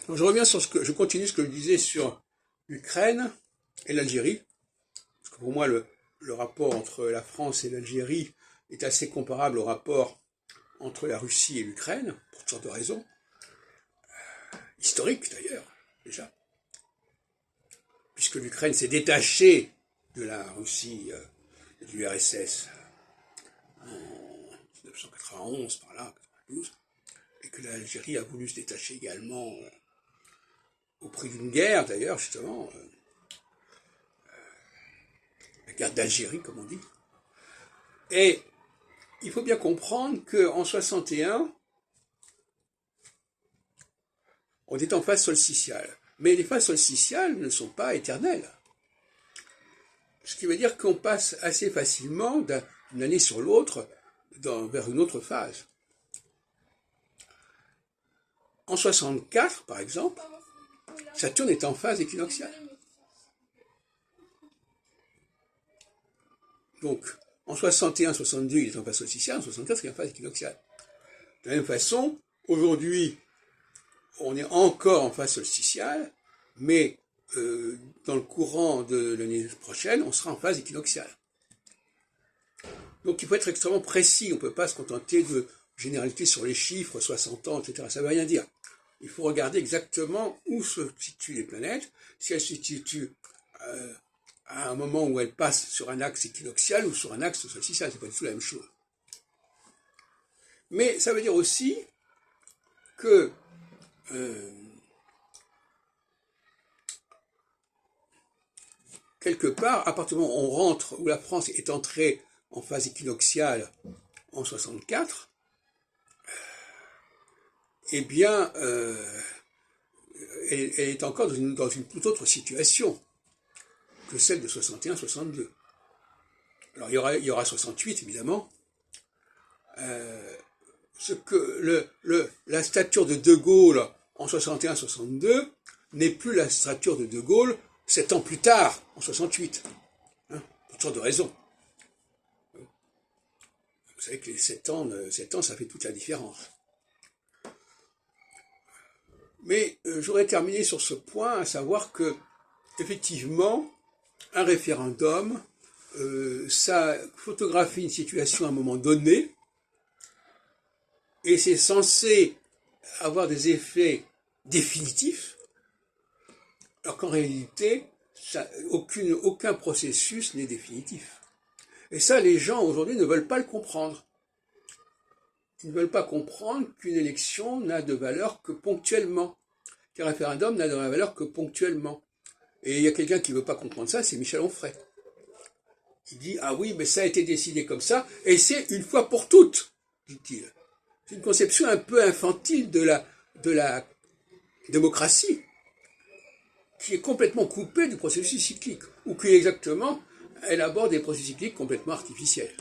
Donc, je continue ce que je disais sur l'Ukraine et l'Algérie, parce que pour moi, le rapport entre la France et l'Algérie est assez comparable au rapport entre la Russie et l'Ukraine, pour toutes sortes de raisons, historiques d'ailleurs, déjà, puisque l'Ukraine s'est détachée de la Russie et de l'URSS en 1991, par là, 92, et que l'Algérie a voulu se détacher également au prix d'une guerre, d'ailleurs, justement, la guerre d'Algérie, comme on dit. Et il faut bien comprendre qu'en 61, on est en phase solsticiale. Mais les phases solsticiales ne sont pas éternelles. Ce qui veut dire qu'on passe assez facilement d'une année sur l'autre vers une autre phase. En 64, par exemple, Saturne est en phase équinoxiale. Donc, en 61, 62, il est en phase solsticiale, en 64, il est en phase équinoxiale. De la même façon, aujourd'hui, on est encore en phase solsticiale, mais dans le courant de l'année prochaine, on sera en phase équinoxiale. Donc il faut être extrêmement précis, on ne peut pas se contenter de généralité sur les chiffres, 60 ans, etc. Ça ne veut rien dire. Il faut regarder exactement où se situent les planètes, si elles se situent à un moment où elles passent sur un axe équinoxial ou sur un axe solsticial, c'est pas du tout la même chose. Mais ça veut dire aussi que quelque part, à partir du moment où on rentre, où la France est entrée en phase équinoxiale en 64, eh bien, elle est encore dans une toute autre situation que celle de 61-62. Alors, il y aura 68, évidemment. La stature de De Gaulle en 61-62 n'est plus la stature de De Gaulle 7 ans plus tard, en 68. Pour toutes sortes de raisons. Vous savez que les 7 ans, ça fait toute la différence. Mais j'aurais terminé sur ce point, à savoir que, effectivement, un référendum, ça photographie une situation à un moment donné, et c'est censé avoir des effets définitifs, alors qu'en réalité, aucun processus n'est définitif. Et ça, les gens aujourd'hui ne veulent pas le comprendre. Ils ne veulent pas comprendre qu'une élection n'a de valeur que ponctuellement, qu'un référendum n'a de valeur que ponctuellement. Et il y a quelqu'un qui ne veut pas comprendre ça, c'est Michel Onfray. Il dit, ah oui, mais ça a été décidé comme ça, et c'est une fois pour toutes, dit-il. C'est une conception un peu infantile de la démocratie, qui est complètement coupée du processus cyclique, ou qui exactement, elle aborde des processus cycliques complètement artificiels.